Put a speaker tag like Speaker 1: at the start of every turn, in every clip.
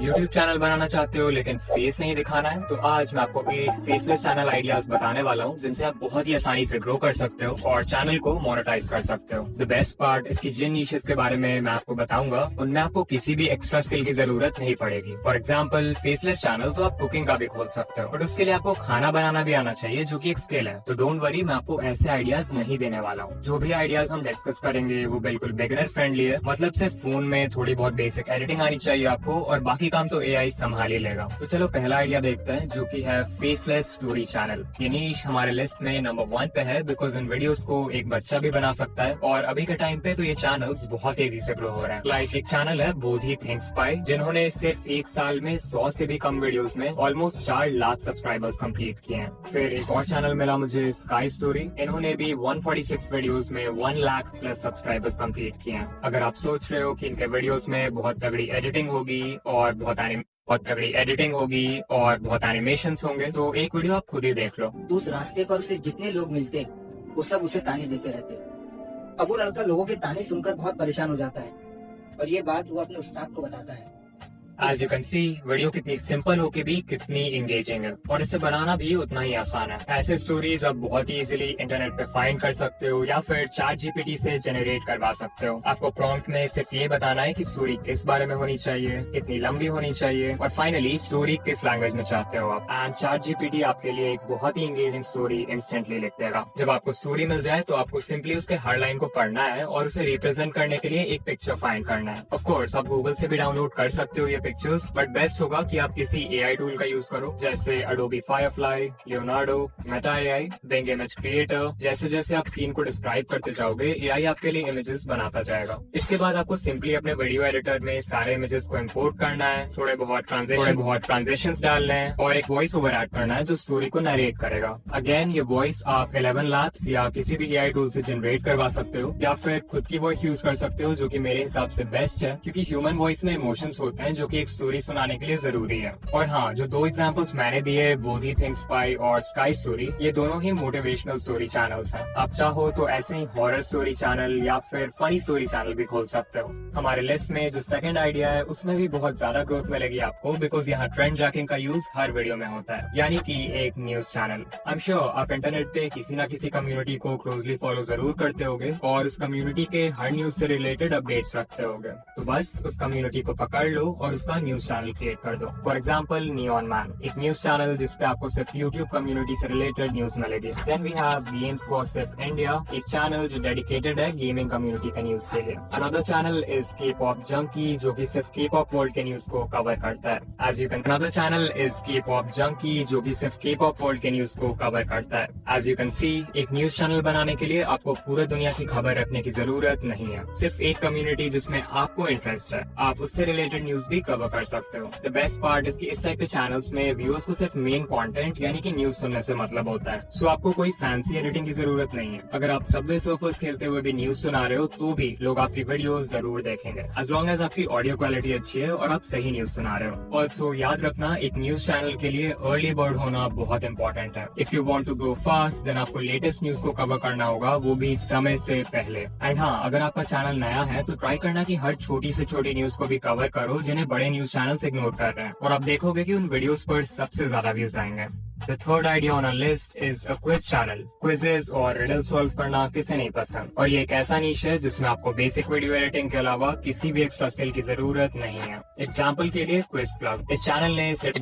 Speaker 1: YouTube channel बनाना चाहते हो लेकिन फेस नहीं दिखाना है, तो आज मैं आपको 8 फेसलेस चैनल आइडियाज बताने वाला हूँ जिनसे आप बहुत ही आसानी से ग्रो कर सकते हो और चैनल को मोनेटाइज कर सकते हो। द बेस्ट पार्ट, इसकी जिन नीशेस के बारे में मैं आपको बताऊंगा उनमें आपको किसी भी एक्स्ट्रा स्किल की जरूरत नहीं पड़ेगी। फॉर एग्जाम्पल फेसलेस चैनल तो आप कुकिंग का भी खोल सकते हो, बट उसके लिए आपको खाना बनाना भी आना चाहिए जो की एक स्किल है। तो डोंट वरी, मैं आपको ऐसे आइडियाज नहीं देने वाला हूँ। जो भी आइडियाज हम डिस्कस करेंगे वो बिल्कुल बिगिनर फ्रेंडली है, मतलब सिर्फ फोन में थोड़ी बहुत बेसिक एडिटिंग आनी चाहिए आपको और बाकी काम तो एआई संभाल ही लेगा। तो चलो पहला आइडिया देखते हैं, जो कि है फेसलेस स्टोरी चैनल। ये नीश हमारे लिस्ट में नंबर 1 पे है बिकॉज इन वीडियोस को एक बच्चा भी बना सकता है और अभी के टाइम पे तो ये चैनल्स बहुत तेजी से ग्रो हो रहे हैं। लाइक एक चैनल है बोधी थिंक्स पाई, जिन्होंने सिर्फ एक साल में 100 से भी कम वीडियोस में ऑलमोस्ट 4 लाख सब्सक्राइबर्स कंप्लीट किए हैं। फिर एक और चैनल मिला मुझे, स्काई स्टोरी। इन्होंने भी 146 वीडियोस में 1 लाख प्लस सब्सक्राइबर्स कंप्लीट किए हैं। अगर आप सोच रहे हो कि इनके वीडियोस में बहुत तगड़ी एडिटिंग होगी और बहुत एनिमेशंस होंगे, तो एक वीडियो आप खुद ही देख लो।
Speaker 2: उस रास्ते पर उसे जितने लोग मिलते वो सब उसे ताने देते रहते। अब वो लड़का लोगों के ताने सुनकर बहुत परेशान हो जाता है और ये बात वो अपने उस्ताद को बताता है।
Speaker 1: As you can see, video कितनी सिंपल होके भी कितनी इंगेजिंग है और इसे बनाना भी उतना ही आसान है। ऐसे स्टोरीज आप बहुत ही इजीली इंटरनेट पे फाइंड कर सकते हो या फिर चैट जीपीटी से जनरेट करवा सकते हो। आपको प्रॉम्प्ट में सिर्फ ये बताना है कि स्टोरी किस बारे में होनी चाहिए, कितनी लंबी होनी चाहिए और फाइनली स्टोरी किस लैंग्वेज में चाहते हो आप। एंड चैट जीपीटी आपके लिए एक बहुत ही इंगेजिंग स्टोरी इंस्टेंटली लिख देगा। जब आपको स्टोरी मिल जाए तो आपको सिंपली उसके हर लाइन को पढ़ना है और उसे रिप्रेजेंट करने के लिए एक पिक्चर फाइंड करना है। ऑफ कोर्स आप गूगल से भी डाउनलोड कर सकते हो ये पिक्चर्स, बट बेस्ट होगा कि आप किसी एआई टूल का यूज करो, जैसे Adobe Firefly, Leonardo, Meta AI, Bing image creator. जैसे जैसे आप सीन को डिस्क्राइब करते जाओगे, एआई आपके लिए इमेजेस बनाता जाएगा। इसके बाद आपको सिंपली अपने वीडियो एडिटर में सारे इमेजेस को इंपोर्ट करना है, थोड़े बहुत ट्रांजिशंस डालने हैं और एक वॉइस ओवर ऐड करना है जो स्टोरी को नरेट करेगा। अगेन ये वॉइस आप 11 लैब्स या किसी भी एआई टूल से जनरेट करवा सकते हो या फिर खुद की वॉइस यूज कर सकते हो, जो कि मेरे हिसाब से बेस्ट है, क्योंकि ह्यूमन वॉइस में इमोशंस होते हैं जो कि एक स्टोरी सुनाने के लिए जरूरी है। और हाँ, जो 2 एग्जांपल्स मैंने दिए, बोधी थिंक्स पाई और स्काई स्टोरी, ये दोनों ही मोटिवेशनल स्टोरी चैनल्स हैं। आप चाहो तो ऐसे ही हॉरर स्टोरी चैनल या फिर फनी स्टोरी चैनल भी खोल सकते हो। हमारे लिस्ट में जो सेकंड आइडिया है उसमें भी बहुत ज्यादा ग्रोथ मिलेगी आपको, बिकॉज यहाँ ट्रेंड जैकिंग का यूज हर वीडियो में होता है, यानी कि एक news channel. I am sure आप इंटरनेट पे किसी न किसी कम्युनिटी को क्लोजली फॉलो जरूर करते होगे और उस कम्युनिटी के हर न्यूज से रिलेटेड अपडेट्स रखते होगे। तो बस उस कम्युनिटी को पकड़ लो और उसका न्यूज चैनल क्रिएट कर दो। फॉर एग्जाम्पल नियॉन मैन, एक न्यूज चैनल जिसपे आपको सिर्फ यूट्यूब कम्युनिटी से रिलेटेड न्यूज मिलेगी। Then we have Games Gossip India, एक चैनल जो डेडिकेटेड है गेमिंग कम्युनिटी के न्यूज के लिए। Another channel is K pop junkie, जो कि सिर्फ के पॉप वर्ल्ड के न्यूज को कवर करता है। Another channel is K pop junkie, जो कि सिर्फ के पॉप वर्ल्ड के न्यूज को कवर करता है। एज यू कैन सी, एक न्यूज चैनल बनाने के लिए आपको पूरे दुनिया की खबर रखने की जरूरत नहीं है। सिर्फ एक कम्युनिटी जिसमें आपको इंटरेस्ट है, आप उससे रिलेटेड न्यूज भी कवर कर सकते हो। द बेस्ट पार्ट इज कि इस टाइप के चैनल्स में व्यूअर्स को सिर्फ मेन कंटेंट यानी कि न्यूज सुनने से मतलब होता है, सो आपको कोई फैंसी एडिटिंग की जरूरत नहीं है। अगर आप सबवे सर्फर्स खेलते हुए भी न्यूज सुना रहे हो तो भी लोग आपकी वीडियोस जरूर देखेंगे, एज लॉन्ग एज आपकी ऑडियो क्वालिटी अच्छी है और आप सही न्यूज सुना रहे हो। ऑल्सो याद रखना, एक न्यूज चैनल के लिए अर्ली बर्ड होना बहुत इंपॉर्टेंट है। If you want to grow fast, then आपको लेटेस्ट न्यूज को कवर करना होगा, वो भी समय से पहले। एंड हाँ, अगर आपका चैनल नया है तो ट्राई करना कि हर छोटी से छोटी न्यूज को भी कवर करो जिन्हें बड़े न्यूज चैनल्स इग्नोर कर रहे हैं, और आप देखोगे कि उन वीडियोस पर सबसे ज्यादा व्यूज आएंगे। The third idea on our list is a quiz channel. Quizzes और riddle solve करना किसे नहीं पसंद, और ये एक ऐसा नीश है जिसमें आपको बेसिक वीडियो एडिटिंग के अलावा किसी भी एक्स्ट्रा स्किल की जरूरत नहीं है। एग्जाम्पल के लिए क्विज प्लग, इस चैनल ने सिर्फ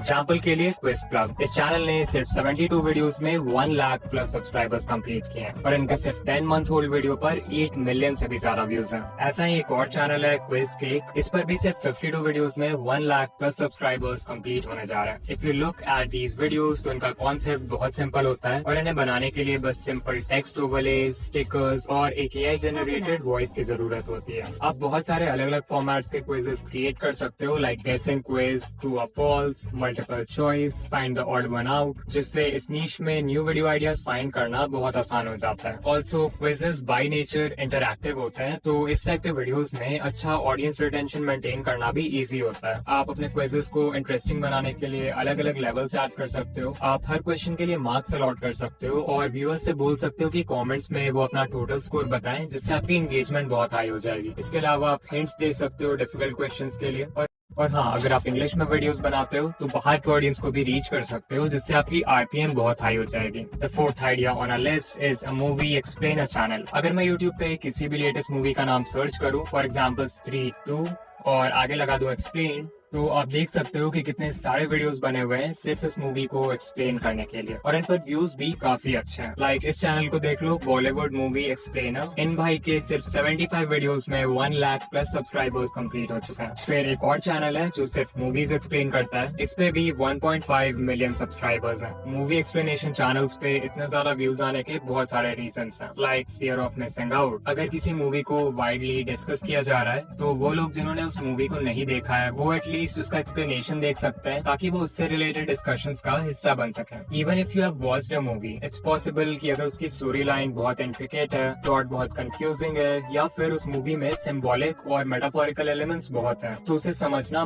Speaker 1: 72 वीडियोस में 1 लाख प्लस सब्सक्राइबर्स कंप्लीट किए हैं और इनके सिर्फ 10 मंथ ओल्ड वीडियो पर 8 मिलियन से भी ज्यादा व्यूज हैं। ऐसा ही एक और चैनल है क्विज केक, इस पर भी सिर्फ 52 वीडियोस में 1 लाख प्लस सब्सक्राइबर्स कंप्लीट होने जा रहे हैं। If you look at these videos तो इनका कॉन्सेप्ट बहुत सिंपल होता है और इन्हें बनाने के लिए बस सिंपल टेक्स्ट ओवरलेज, स्टिकर्स और एक एआई जनरेटेड वॉइस की जरूरत होती है। आप बहुत सारे अलग अलग फॉर्मेट्स के क्विजेस क्रिएट कर सकते हो, लाइक गेसिंग क्विज, ट्रू और false, multiple choice, find the odd one out, जिससे इस नीश में न्यू वीडियो आइडियाज फाइंड करना बहुत आसान हो जाता है। Also quizzes by nature interactive होते हैं, तो इस टाइप के वीडियोस में अच्छा ऑडियंस रिटेंशन मेंटेन करना भी इजी होता है। आप अपने क्विजेस को इंटरेस्टिंग बनाने के लिए अलग अलग लेवल्स ऐड कर सकते हो। आप हर क्वेश्चन के लिए मार्क्स अलॉट कर सकते हो और व्यूअर्स से बोल सकते हो कि कमेंट्स में वो अपना टोटल स्कोर बताएं, जिससे आपकी एंगेजमेंट बहुत हाई हो जाएगी। इसके अलावा आप हिंट्स दे सकते हो डिफिकल्ट क्वेश्चंस के लिए। और और हाँ, अगर आप इंग्लिश में वीडियोस बनाते हो तो बाहर के ऑडियंस को भी रीच कर सकते हो, जिससे आपकी आरपीएम बहुत हाई हो जाएगी। The fourth idea on a list is a movie explainer channel. अगर मैं यूट्यूब पे किसी भी लेटेस्ट मूवी का नाम सर्च करूँ, फॉर एग्जाम्पल स्त्री 2, और आगे लगा दूं एक्सप्लेन, तो आप देख सकते हो कि कितने सारे वीडियोस बने हुए हैं सिर्फ इस मूवी को एक्सप्लेन करने के लिए, और इन पर व्यूज भी काफी अच्छे हैं। लाइक इस चैनल को देख लो, बॉलीवुड मूवी एक्सप्लेनर। इन भाई के सिर्फ 75 वीडियोस में 1 लाख प्लस सब्सक्राइबर्स कंप्लीट हो चुके हैं। फिर एक और चैनल है जो सिर्फ मूवीज एक्सप्लेन करता है, इस पे भी 1.5 मिलियन सब्सक्राइबर्स हैं। मूवी एक्सप्लेनेशन चैनल्स पे इतने ज्यादा व्यूज आने के बहुत सारे रीजंस हैं, like fear of missing out. अगर किसी मूवी को वाइडली डिस्कस किया जा रहा है तो वो लोग जिन्होंने उस मूवी को नहीं देखा है वो एटलीस्ट उसका एक्सप्लेनेशन देख सकते हैं, ताकि वो उससे रिलेटेड डिस्कशंस का हिस्सा बन सके। Even if you have watched a movie, it's possible कि अगर उसकी स्टोरी लाइन बहुत इंट्रिकेट है, प्लॉट बहुत कंफ्यूजिंग है, या फिर उस मूवी में सिंबॉलिक और मेटाफोरिकल एलिमेंट्स बहुत हैं, तो उसे समझना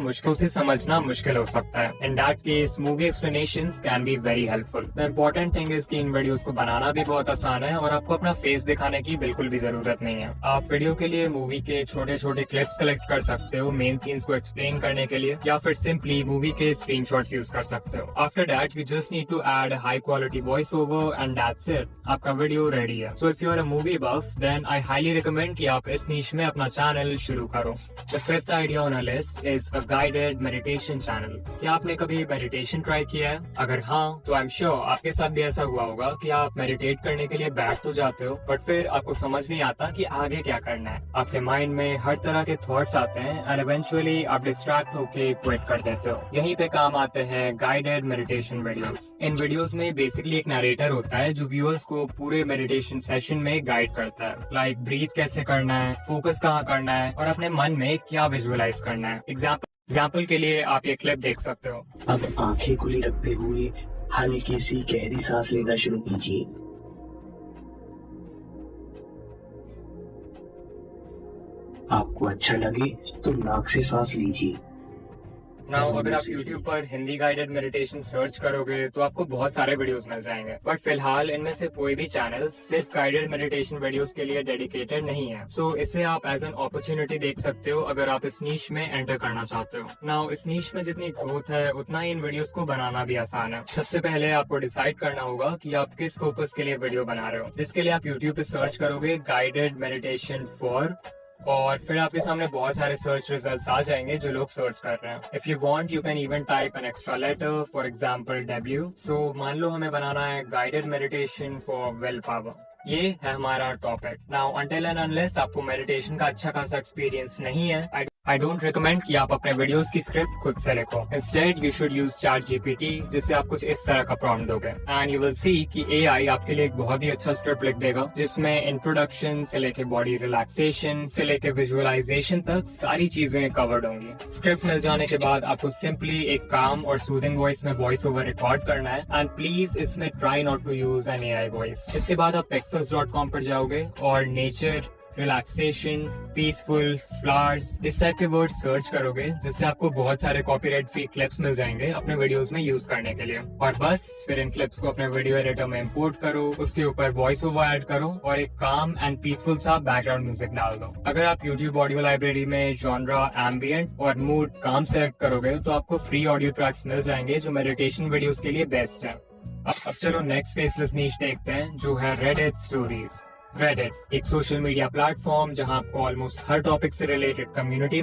Speaker 1: मुश्किल हो सकता है। In that case movie explanations can be very helpful. The important thing is कि इन वीडियोस को बनाना भी बहुत आसान है और आपको अपना फेस दिखाने की बिल्कुल भी जरूरत नहीं है। आप वीडियो के लिए मूवी के छोटे छोटे क्लिप्स कलेक्ट कर सकते हो मेन सीन्स को एक्सप्लेन करने के लिए, या फिर सिंपली मूवी के स्क्रीनशॉट्स यूज कर सकते हो। After that you just need to add high quality voice over and that's it, आपका वीडियो रेडी है। So if you are a movie buff then I highly recommend कि आप इस niche में अपना चैनल शुरू करो। The fifth idea on a list is a guided meditation channel. क्या आपने कभी मेडिटेशन ट्राई किया है? अगर हाँ, तो आई एम श्योर आपके साथ भी ऐसा हुआ होगा कि आप मेडिटेट करने के लिए बैठ तो जाते हो, बट फिर आपको समझ नहीं आता कि आगे क्या करना है। आपके माइंड में हर तरह के थॉट्स आते हैं एंड इवेंचुअली आप डिस्ट्रैक्ट होके क्विट कर देते हो। यहीं पे काम आते हैं गाइडेड मेडिटेशन वीडियोस। इन वीडियोस में बेसिकली एक नरेटर होता है जो व्यूअर्स को पूरे मेडिटेशन सेशन में गाइड करता है, लाइक ब्रीथ कैसे करना है, फोकस कहाँ करना है, और अपने मन में क्या विजुअलाइज करना है। एग्जाम्पल के लिए आप ये क्लिप देख सकते हो।
Speaker 3: अब आंखें खुली रखते हुए हल्की सी गहरी सांस लेना शुरू कीजिए। आपको अच्छा लगे तो नाक से सांस लीजिए।
Speaker 1: नाउ अगर आप YouTube पर हिंदी गाइडेड मेडिटेशन सर्च करोगे तो आपको बहुत सारे वीडियोस मिल जाएंगे, बट फिलहाल इनमें से कोई भी चैनल सिर्फ गाइडेड मेडिटेशन वीडियोस के लिए डेडिकेटेड नहीं है। सो इसे आप एज एन अपॉर्चुनिटी देख सकते हो अगर आप इस नीश में एंटर करना चाहते हो। नाउ इस नीश में जितनी ग्रोथ है उतना ही इन वीडियोस को बनाना भी आसान है। सबसे पहले आपको डिसाइड करना होगा कि आप किस पर्पस के लिए वीडियो बना रहे हो, जिसके लिए आप YouTube पे सर्च करोगे गाइडेड मेडिटेशन फॉर, और फिर आपके सामने बहुत सारे सर्च रिजल्ट्स आ जाएंगे जो लोग सर्च कर रहे हैं। If you want you can even type an extra letter, for example W। So मान लो हमें बनाना है guided meditation for will power, ये है हमारा topic. Now until and unless आपको मेडिटेशन का अच्छा खासा एक्सपीरियंस नहीं है, आई डोंट रिकमेंड कि आप अपने वीडियोस की स्क्रिप्ट खुद से लिखो। Instead you should use ChatGPT, जिससे आप कुछ इस तरह का प्रॉम्प्ट दोगे एंड यू विल सी कि AI आपके लिए एक बहुत ही अच्छा स्क्रिप्ट लिख देगा, जिसमें इंट्रोडक्शन से लेके बॉडी रिलैक्सेशन से लेके विजुअलाइजेशन तक सारी चीजें कवर्ड होंगी। स्क्रिप्ट मिल जाने के बाद आपको सिंपली एक काम और सूदिंग वॉइस में वॉइस ओवर रिकॉर्ड करना है, एंड प्लीज इसमें try not to use an AI voice. इसके बाद आप pexels.com पर जाओगे और नेचर, रिलैक्सेशन, पीसफुल, फ्लावर्स, इस टाइप के वर्ड सर्च करोगे, जिससे आपको बहुत सारे कॉपीराइट फ्री क्लिप्स मिल जाएंगे अपने वीडियोस में यूज करने के लिए। और बस फिर इन क्लिप्स को अपने वीडियो एडिटर में इंपोर्ट करो, उसके ऊपर वॉइस ओवर ऐड करो और एक काम एंड पीसफुल सा बैकग्राउंड म्यूजिक डाल दो। अगर आप YouTube ऑडियो लाइब्रेरी में जॉनरा, एम्बिएंट और मूड काम सेलेक्ट करोगे तो आपको फ्री ऑडियो ट्रैक्स मिल जाएंगे जो मेडिटेशन वीडियोस के लिए बेस्ट है। अब चलो नेक्स्ट फेसलेस नीश देखते हैं, जो है रेडिट स्टोरीज। रेडिट एक सोशल मीडिया प्लेटफॉर्म जहां आपको ऑलमोस्ट हर टॉपिक से रिलेटेड कम्युनिटी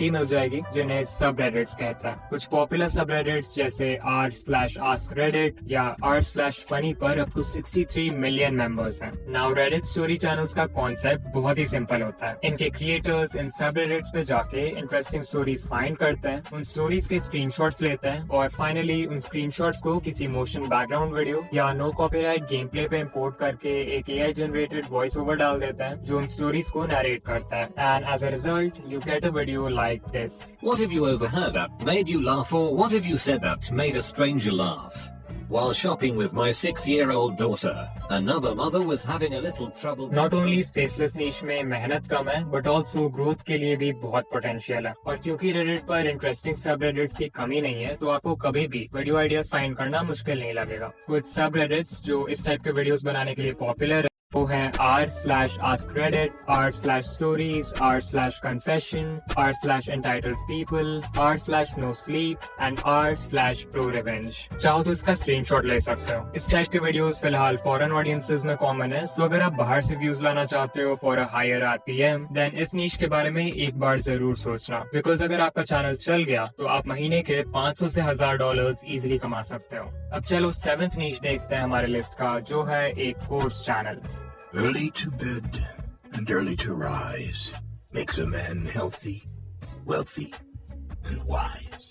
Speaker 1: मिल जाए जिन्हें सब रेडिट्स कहता है। कुछ पॉपुलर सब रेडिट्स जैसे r/askreddit या r/funny पर अप टू 63 मिलियन मेंबर्स हैं। नाउ रेडिट स्टोरी चैनल्स का कॉन्सेप्ट बहुत ही सिंपल होता है। इनके क्रिएटर्स इन सब रेडिट्स पे जाके इंटरेस्टिंग स्टोरीज फाइंड करते हैं, उन स्टोरीज के स्क्रीनशॉट्स लेते हैं और फाइनली उन स्क्रीनशॉट्स को किसी मोशन बैकग्राउंड वीडियो या नो कॉपीराइट गेम प्ले पे इंपोर्ट करके एक AI जनरेटेड वॉइस ओवर डाल देता है जो उन स्टोरीज को नरेट करता है, and as a result you get a video like this.
Speaker 4: What have you overheard that made you laugh, or what have you said that made a stranger laugh? While shopping with my 6-year-old daughter, another mother was having a little trouble.
Speaker 1: Not only इस faceless नीश में मेहनत कम है, but also growth के लिए भी बहुत potential है। और क्योंकि रेडिट पर इंटरेस्टिंग सब रेडिट्स की कमी नहीं है, तो आपको कभी भी वीडियो आइडियाज फाइंड करना मुश्किल नहीं लगेगा। कुछ सब रेडिट्स जो इस टाइप के वीडियोस बनाने के लिए पॉपुलर वो है r/askreddit, r/stories, r/confession, r/entitled people, r/no-sleep and r/pro-revenge। चाहो तो इसका स्क्रीनशॉट ले सकते हो। इस टाइप के वीडियोस फिलहाल फॉरेन ऑडियंसेस में कॉमन है, सो अगर आप बाहर से व्यूज लाना चाहते हो for a higher RPM, then इस नीश के बारे में एक बार जरूर सोचना, बिकॉज अगर आपका चैनल चल गया तो आप महीने के 500 से $1000 इजिली कमा सकते हो। अब चलो 7th नीश देखते हैं हमारे लिस्ट का, जो है एक course channel.
Speaker 5: Early to bed and early to rise makes a man healthy, wealthy, and wise.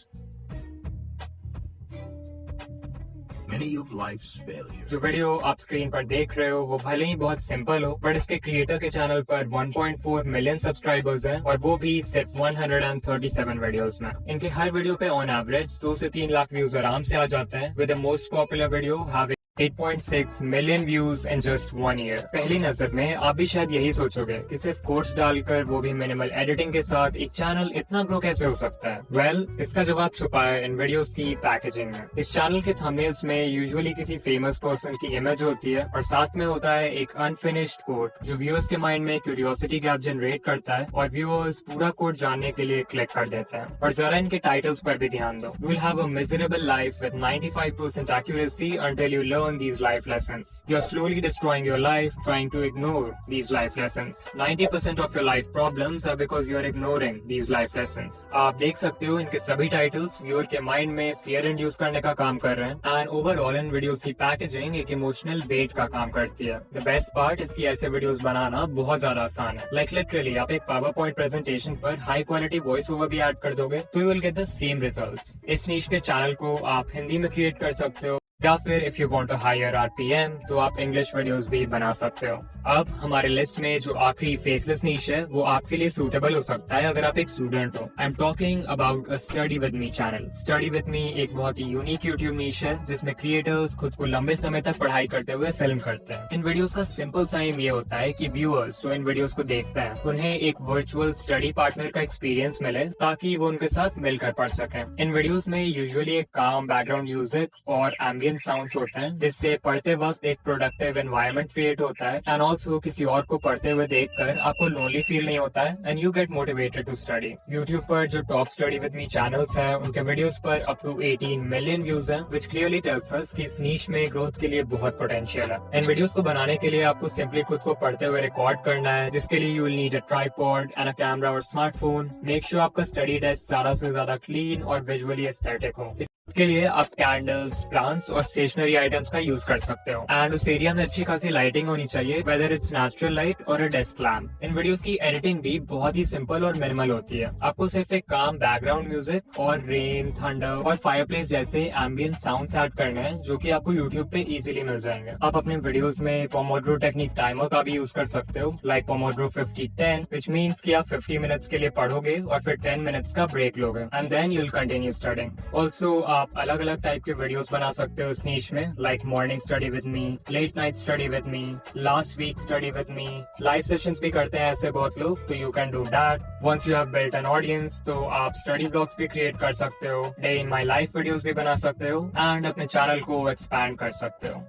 Speaker 5: Many of life's failures.
Speaker 1: जो वीडियो आप स्क्रीन पर देख रहे हो वो भले ही बहुत सिंपल हो, पर इसके क्रिएटर के चैनल पर 1.4 मिलियन सब्सक्राइबर्स हैं, और वो भी सिर्फ 137 वीडियोस में। इनके हर वीडियो पे ऑन एवरेज 2 से 3 लाख व्यूज आराम से आ जाते हैं, with the most popular video having 8.6 million views in just 1 year. पहली नजर में आप भी शायद यही सोचोगे कि सिर्फ कोट्स डालकर, वो भी मिनिमल एडिटिंग के साथ, एक चैनल इतना ग्रो कैसे हो सकता है? वेल, इसका जवाब छुपा है इन वीडियोस की पैकेजिंग में। इस चैनल के थंबनेल्स में यूजुअली किसी फेमस पर्सन की इमेज होती है, और साथ में होता है एक अनफिनिश्ड कोट जो व्यूअर्स के माइंड में क्यूरियोसिटी गैप जनरेट करता है, और व्यूअर्स पूरा कोट जानने के लिए क्लिक कर देते हैं। और जरा इनके टाइटल्स पर भी ध्यान दो। You will have a miserable life with 95% accuracy until you learn these life lessons. You're slowly destroying your life trying to ignore these life lessons. 90% of your life problems are because you're ignoring these life lessons. आप देख सकते हो इनके सभी titles viewer के mind में fear induce करने का काम कर रहे हैं, एंड ओवरऑल इन वीडियोस की पैकेजिंग एक इमोशनल बेट का काम करती है। द बेस्ट पार्ट, इसकी ऐसे वीडियोस बनाना बहुत ज्यादा आसान है। लाइक लिटरली आप एक पावर पॉइंट प्रेजेंटेशन पर हाई क्वालिटी वॉइस ओवर भी ऐड कर दोगे तो you will get the same results. इस नीश के चैनल को आप हिंदी में क्रिएट कर सकते हो, या फिर if you want a higher RPM तो आप इंग्लिश वीडियोस भी बना सकते हो। अब हमारे लिस्ट में जो आखिरी फेसलेस नीश है वो आपके लिए सूटेबल हो सकता है अगर आप एक स्टूडेंट हो। I am talking about a study with me channel. Study with मी एक बहुत ही यूनिक यूट्यूब नीश है जिसमें क्रिएटर्स खुद को लंबे समय तक पढ़ाई करते हुए फिल्म करते हैं। इन वीडियोस का सिंपल सा एम ये होता है कि व्यूअर्स जो इन वीडियोस को देखते हैं उन्हें एक वर्चुअल स्टडी पार्टनर का एक्सपीरियंस मिले, ताकि वो उनके साथ मिलकर पढ़ सकें। इन वीडियोस में यूजुअली एक काम बैकग्राउंड म्यूजिक और एम्बियंट साउंड्स होते हैं, जिससे पढ़ते वक्त एक प्रोडक्टिव एनवायरनमेंट क्रिएट होता है, एंड ऑल्सो किसी और को पढ़ते हुए देखकर आपको लोनली फील नहीं होता है, and you get motivated to study. YouTube पर जो top study with me channels हैं उनके वीडियोस पर अप टू 18 मिलियन व्यूज हैं, व्हिच क्लियरली टेल्स अस कि इस नीश में ग्रोथ के लिए बहुत पोटेंशियल है। इन वीडियोस को बनाने के लिए आपको सिंपली खुद को पढ़ते हुए रिकॉर्ड करना है, जिसके लिए you will need a tripod and a camera और स्मार्टफोन। मेक श्योर आपका स्टडी डेस्क ज्यादा से ज्यादा क्लीन और विजुअली एस्थेटिक हो। इसके लिए आप कैंडल्स, प्लांट्स और स्टेशनरी आइटम्स का यूज कर सकते हो, एंड उस एरिया में अच्छी खासी लाइटिंग होनी चाहिए, वेदर इट्स नेचुरल लाइट और अ डेस्क लैम्प। इन वीडियोस की एडिटिंग भी बहुत ही सिंपल और मिनिमल होती है। आपको सिर्फ एक काम बैकग्राउंड म्यूजिक और रेन, थंडर और फायरप्लेस जैसे एम्बियंट साउंड्स ऐड करने हैं, जो कि आपको यूट्यूब पे इजीली मिल जाएंगे। आप अपने वीडियोस में पोमोड्रो टेक्निक टाइमर का भी यूज कर सकते हो, लाइक पोमोड्रो 50-10, व्हिच मींस कि आप 50 मिनट्स के लिए पढ़ोगे और फिर 10 मिनट्स का ब्रेक लोगे, and then you will continue studying. Also आप अलग अलग टाइप के वीडियोस बना सकते हो इस नीश में, like morning study with me, late night study with me, last week study with me. Live sessions भी करते हैं ऐसे बहुत लोग, तो you can do that. Once you have built an audience तो आप स्टडी ब्लॉग्स भी क्रिएट कर सकते हो, day in my life videos भी बना सकते हो, एंड अपने चैनल को एक्सपैंड कर सकते हो।